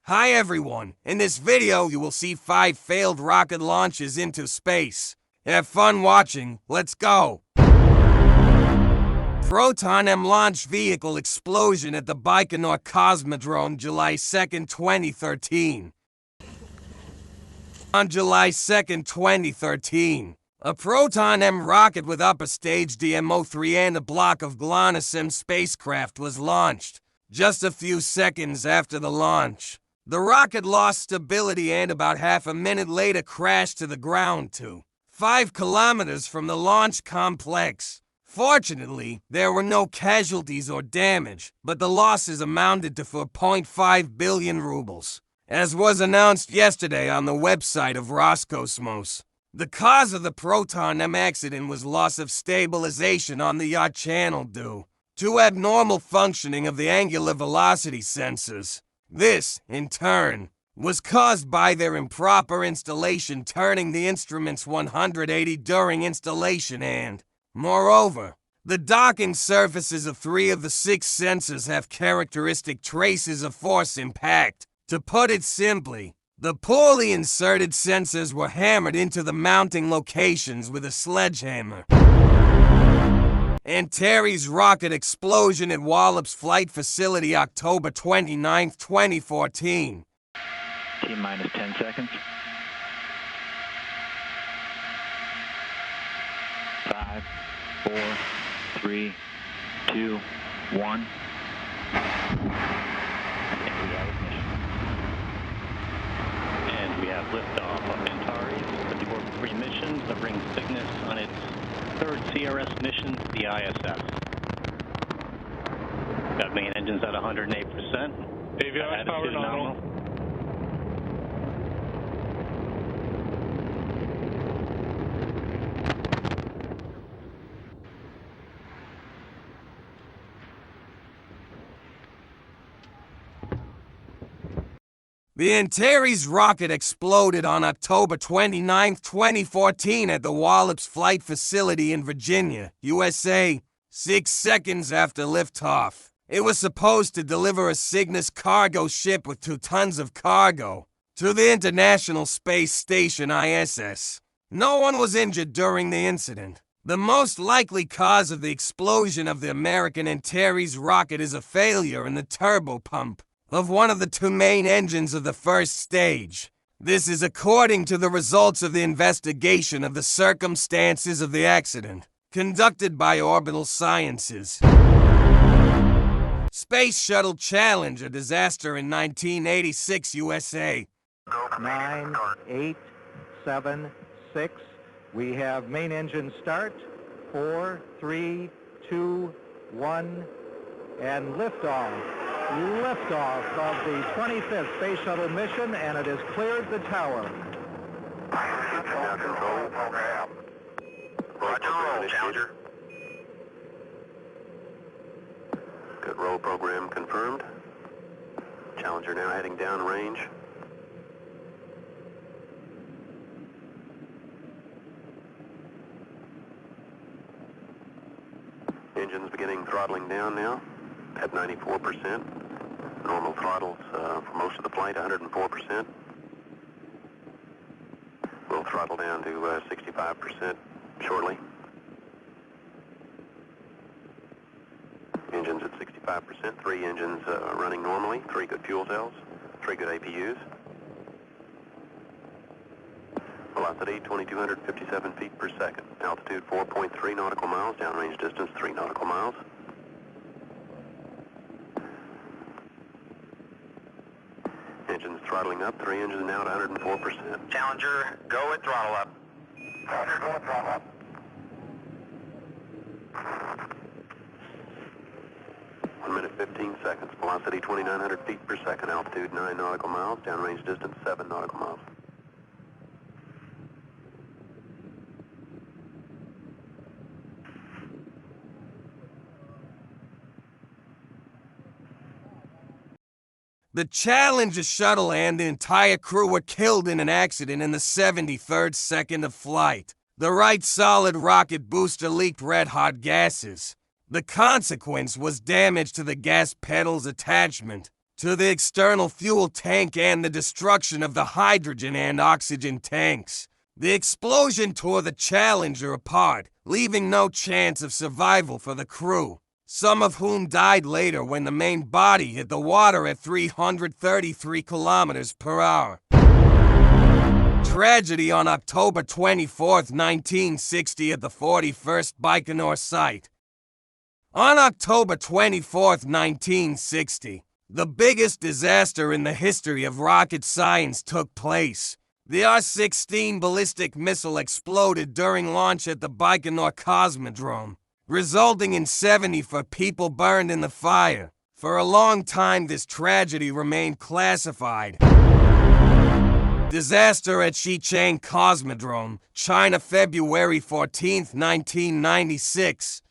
Hi everyone, in this video you will see 5 failed rocket launches into space. Have fun watching, let's go! Proton M launch vehicle explosion at the Baikonur Cosmodrome July 2, 2013. On July 2, 2013, a Proton M rocket with upper stage DMO-3 and a block of GLONASS M spacecraft was launched. Just a few seconds after the launch, the rocket lost stability and about half a minute later crashed to the ground 5 kilometers from the launch complex. Fortunately, there were no casualties or damage, but the losses amounted to 4.5 billion rubles, as was announced yesterday on the website of Roscosmos. The cause of the Proton M accident was loss of stabilization on the yacht channel due to abnormal functioning of the angular velocity sensors. This, in turn, was caused by their improper installation, turning the instruments 180 during installation and, moreover, the docking surfaces of 3 of the 6 sensors have characteristic traces of force impact. To put it simply, the poorly inserted sensors were hammered into the mounting locations with a sledgehammer. Antares rocket explosion at Wallops Flight Facility October 29, 2014. T-minus 10 seconds. 5, 4, 3, 2, 1. And we have liftoff of Antares, the deport 3 missions that brings Cygnus on its 3rd CRS mission to the ISS. Got main engines at 108%. Avionics power nominal. The Antares rocket exploded on October 29, 2014 at the Wallops Flight Facility in Virginia, USA, 6 seconds after liftoff. It was supposed to deliver a Cygnus cargo ship with 2 tons of cargo to the International Space Station ISS. No one was injured during the incident. The most likely cause of the explosion of the American Antares rocket is a failure in the turbopump of one of the 2 main engines of the first stage. This is according to the results of the investigation of the circumstances of the accident, conducted by Orbital Sciences. Space Shuttle Challenger disaster in 1986 USA. 9, 8, 7, 6. We have main engine start. 4, 3, 2, 1, and liftoff. Liftoff of the 25th Space Shuttle mission, and it has cleared the tower. Control program. Roger, roll, Challenger. Good roll program confirmed. Challenger now heading down range. Engines beginning throttling down now at 94%. Normal throttles for most of the flight, 104%. We'll throttle down to 65% shortly. Engines at 65%, 3 engines running normally, 3 good fuel cells, 3 good APUs. Velocity 2,257 feet per second. Altitude 4.3 nautical miles, downrange distance 3 nautical miles. Engines throttling up, 3 engines now at 104%. Challenger, go at throttle up. Challenger, go at throttle up. 1 minute 15 seconds. Velocity 2,900 feet per second. Altitude 9 nautical miles. Downrange distance 7 nautical miles. The Challenger shuttle and the entire crew were killed in an accident in the 73rd second of flight. The right solid rocket booster leaked red-hot gases. The consequence was damage to the gas pedal's attachment. to the external fuel tank and the destruction of the hydrogen and oxygen tanks. The explosion tore the Challenger apart, leaving no chance of survival for the crew, some of whom died later when the main body hit the water at 333 kilometers per hour. Tragedy on October 24, 1960 at the 41st Baikonur site. On October 24, 1960, the biggest disaster in the history of rocket science took place. The R-16 ballistic missile exploded during launch at the Baikonur Cosmodrome, resulting in 74 people burned in the fire. For a long time, this tragedy remained classified. Disaster at Xichang Cosmodrome, China, February 14, 1996.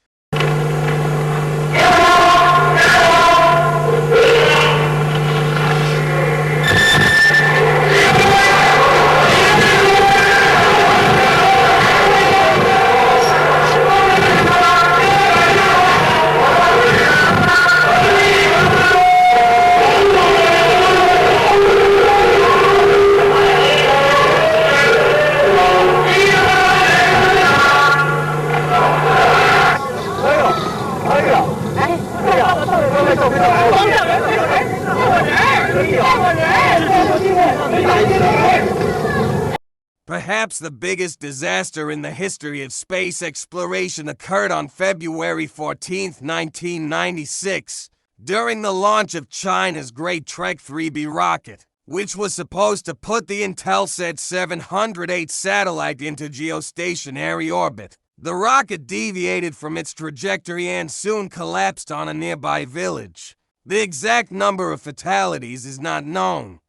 Perhaps the biggest disaster in the history of space exploration occurred on February 14, 1996, during the launch of China's Great Trek 3B rocket, which was supposed to put the Intelsat 708 satellite into geostationary orbit. The rocket deviated from its trajectory and soon collapsed on a nearby village. The exact number of fatalities is not known,